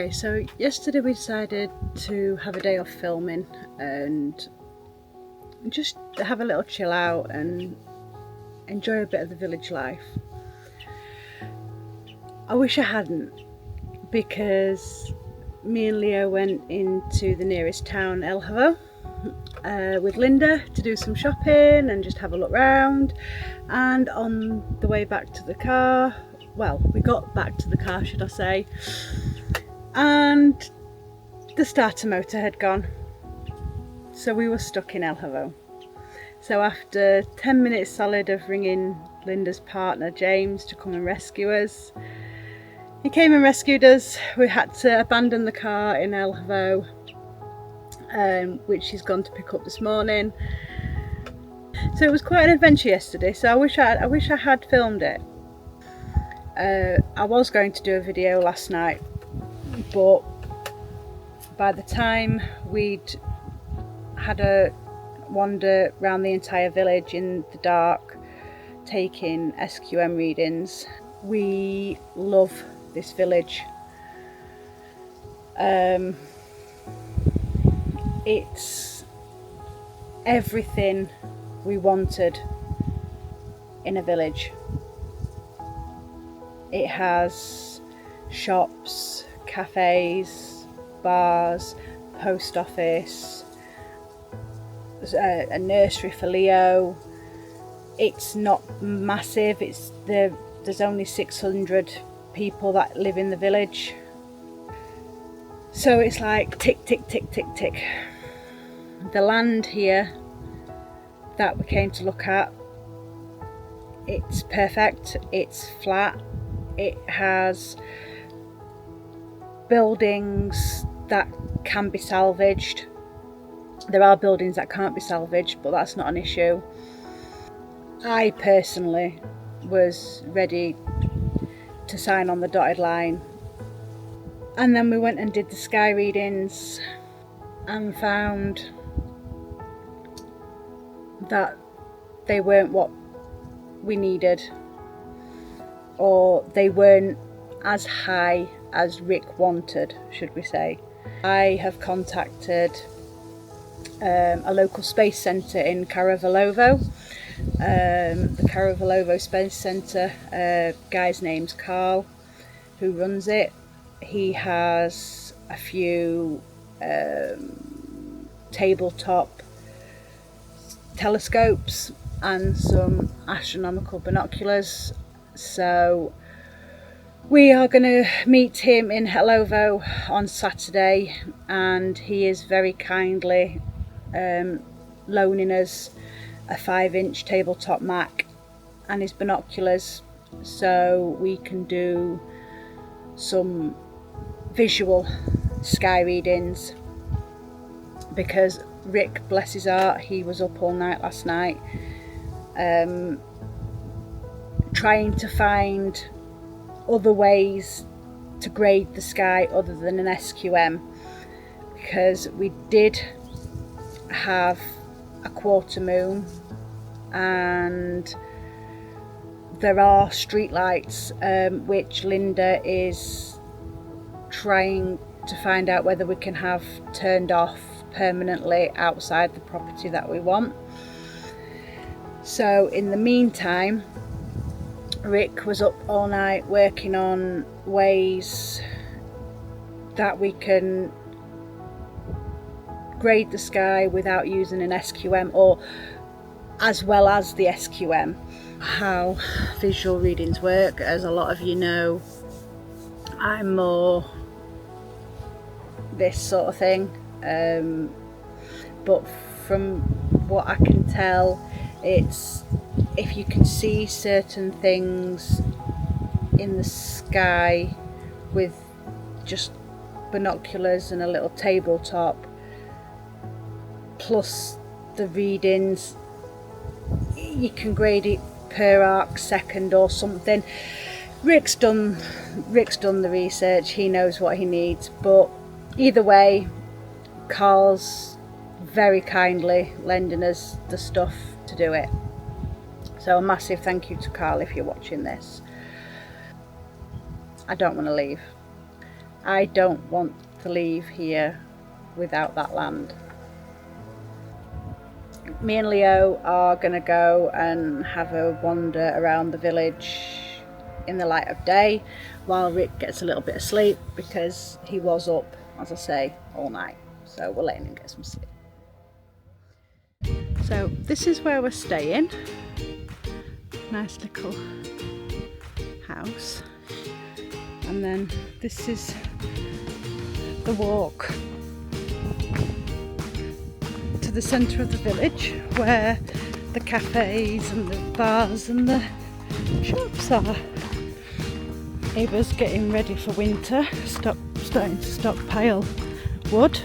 Okay, so yesterday we decided to have a day off filming and just have a little chill out and enjoy a bit of the village life. I wish I hadn't, because me and Leo went into the nearest town, Elhavo, with Linda to do some shopping and just have a look round. And on the way back to the car, well, we got back to the car, should I say, and the starter motor had gone, so we were stuck in Elhavo. So after 10 minutes solid of ringing Linda's partner James to come and rescue us, he came and rescued us. We had to abandon the car in Elhavo, which he's gone to pick up this morning. So it was quite an adventure yesterday, so I wish I had filmed it. I was going to do a video last night, but by the time we'd had a wander around the entire village in the dark taking SQM readings, we love this village. It's everything we wanted in a village. It has shops, cafes, bars, post office, a nursery for Leo. It's not massive. There's only 600 people that live in the village, so it's like tick tick tick tick tick. The land here that we came to look at, it's perfect. It's flat. It has buildings that can be salvaged. There are buildings that can't be salvaged, but that's not an issue. I personally was ready to sign on the dotted line, and then we went and did the sky readings and found that they weren't what we needed, or they weren't as high as Rick wanted, should we say. I have contacted a local space centre in Karavelovo. The Karavelovo Space Centre, guy's name's Carl, who runs it. He has a few tabletop telescopes and some astronomical binoculars, so we are going to meet him in Helovo on Saturday, and he is very kindly loaning us a 5-inch tabletop Mac and his binoculars, so we can do some visual sky readings, because Rick, bless his heart, he was up all night last night trying to find other ways to grade the sky other than an SQM, because we did have a quarter moon and there are street lights, which Linda is trying to find out whether we can have turned off permanently outside the property that we want. So in the meantime, Rick was up all night working on ways that we can grade the sky without using an SQM, or as well as the SQM. How visual readings work, as a lot of you know, I'm more this sort of thing, but from what I can tell, it's if you can see certain things in the sky with just binoculars and a little tabletop plus the readings, you can grade it per arc second or something. Rick's done the research, he knows what he needs, but either way, Carl's very kindly lending us the stuff to do it. So a massive thank you to Carl if you're watching this. I don't want to leave. I don't want to leave here without that land. Me and Leo are going to go and have a wander around the village in the light of day while Rick gets a little bit of sleep, because he was up, as I say, all night. So we're letting him get some sleep. So this is where we're staying. Nice little house. And then this is the walk to the centre of the village, where the cafes and the bars and the shops are. Ava's getting ready for winter, starting to stockpile wood,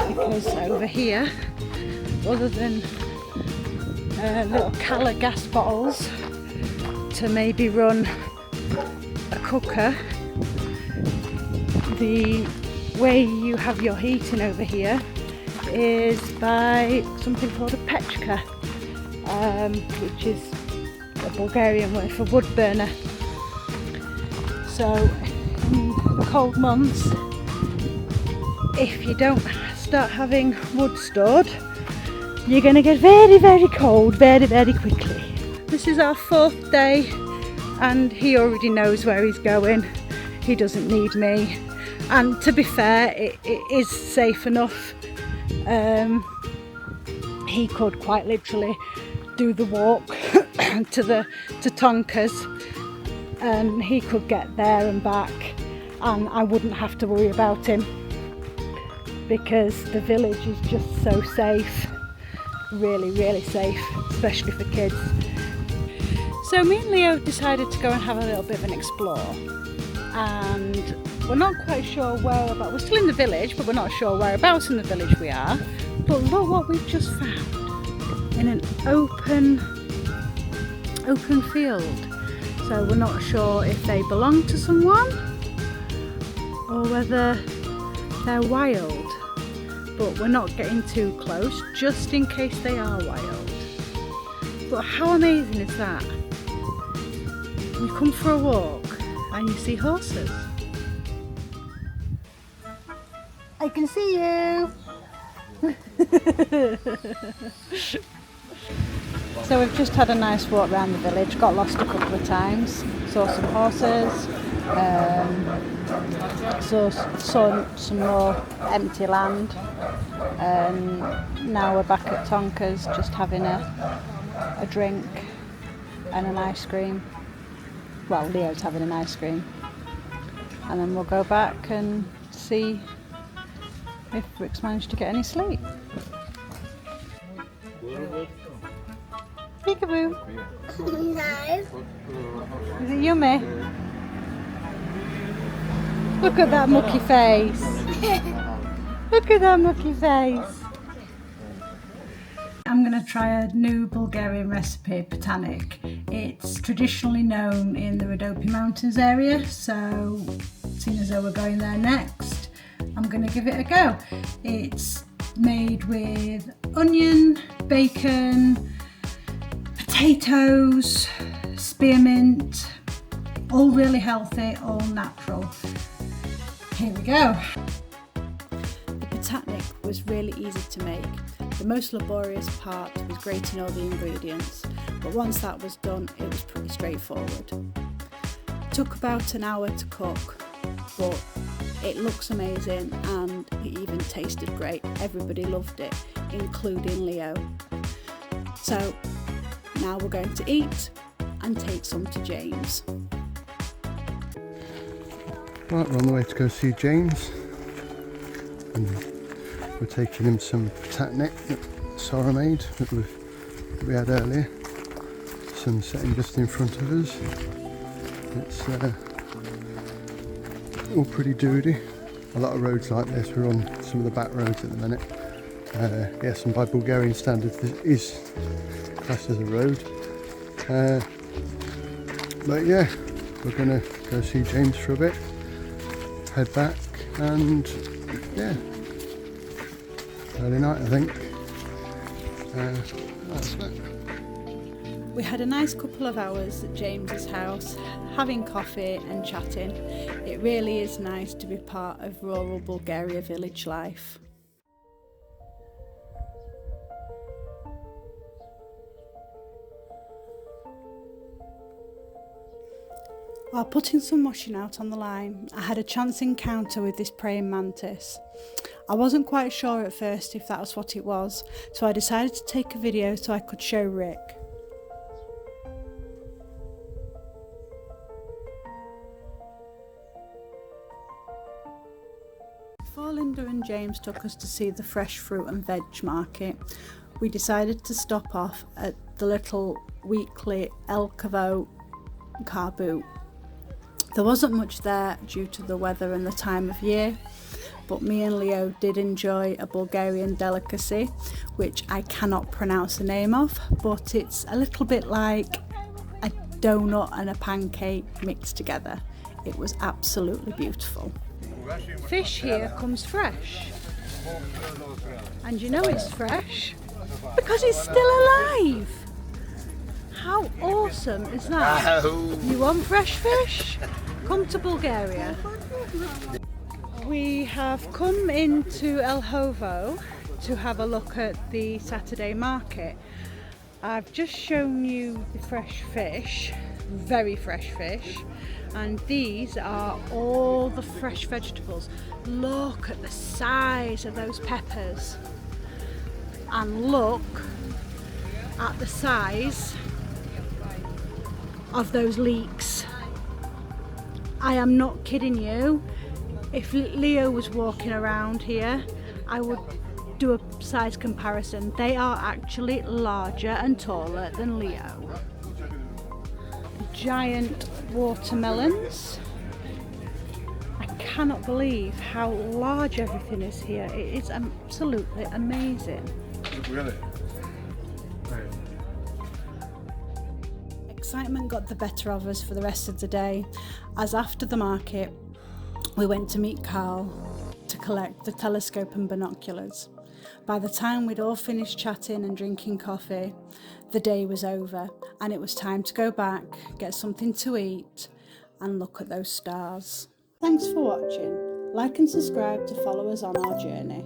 because over here, other than little Cala gas bottles to maybe run a cooker, the way you have your heating over here is by something called a pechka, which is a Bulgarian word for wood burner. So in the cold months, if you don't start having wood stored, you're going to get very, very cold very, very quickly. This is our 4th day and he already knows where he's going. He doesn't need me, and to be fair, it is safe enough. He could quite literally do the walk to Tonka's, and he could get there and back, and I wouldn't have to worry about him, because the village is just so safe, really, really safe, especially for kids. So me and Leo decided to go and have a little bit of an explore, and we're not quite sure whereabouts. We're still in the village, but we're not sure whereabouts in the village we are. But look what we've just found in an open field. So we're not sure if they belong to someone or whether they're wild. But we're not getting too close, just in case they are wild. But how amazing is that? You come for a walk and you see horses. I can see you! So we've just had a nice walk around the village, got lost a couple of times, saw some horses, saw some more empty land, and now we're back at Tonka's just having a drink and an ice cream. Well, Leo's having an ice cream, and then we'll go back and see if Rick's managed to get any sleep. Peekaboo! No. Is it yummy? Look at that mucky face! Look at that mucky face! I'm going to try a new Bulgarian recipe, Patanik. It's traditionally known in the Rhodope Mountains area, so seeing as though we're going there next, I'm going to give it a go. It's made with onion, bacon, potatoes, spearmint, all really healthy, all natural. Here we go. The Patatnik was really easy to make. The most laborious part was grating all the ingredients, but once that was done, it was pretty straightforward. It took about an hour to cook, but it looks amazing and it even tasted great. Everybody loved it, including Leo. So now we're going to eat and take some to James. Right, we're on the way to go see James. And we're taking him some Patatnik that Sara made that we had earlier. Sun setting just in front of us. It's all pretty doody. A lot of roads like this, we're on some of the back roads at the minute. Yes, and by Bulgarian standards this is classed as a road. But yeah, we're going to go see James for a bit, head back, and yeah, early night I think. That's it. We had a nice couple of hours at James's house, having coffee and chatting. It really is nice to be part of rural Bulgaria village life. While putting some washing out on the line, I had a chance encounter with this praying mantis. I wasn't quite sure at first if that was what it was, so I decided to take a video so I could show Rick. Before Linda and James took us to see the fresh fruit and veg market, we decided to stop off at the little weekly Elkovo car boot. There wasn't much there due to the weather and the time of year, but me and Leo did enjoy a Bulgarian delicacy, which I cannot pronounce the name of, but it's a little bit like a donut and a pancake mixed together. It was absolutely beautiful. Fish here comes fresh, and you know it's fresh because it's still alive. How awesome is that? You want fresh fish? Come to Bulgaria. We have come into Elhovo to have a look at the Saturday market. I've just shown you the fresh fish, very fresh fish, and these are all the fresh vegetables. Look at the size of those peppers, and look at the size of those leeks. I am not kidding you. If Leo was walking around here, I would do a size comparison. They are actually larger and taller than Leo. Giant watermelons. I cannot believe how large everything is here. It is absolutely amazing. Really? Excitement got the better of us for the rest of the day, as after the market we went to meet Carl to collect the telescope and binoculars. By the time we'd all finished chatting and drinking coffee, the day was over and it was time to go back, get something to eat and look at those stars. Thanks for watching. Like and subscribe to follow us on our journey.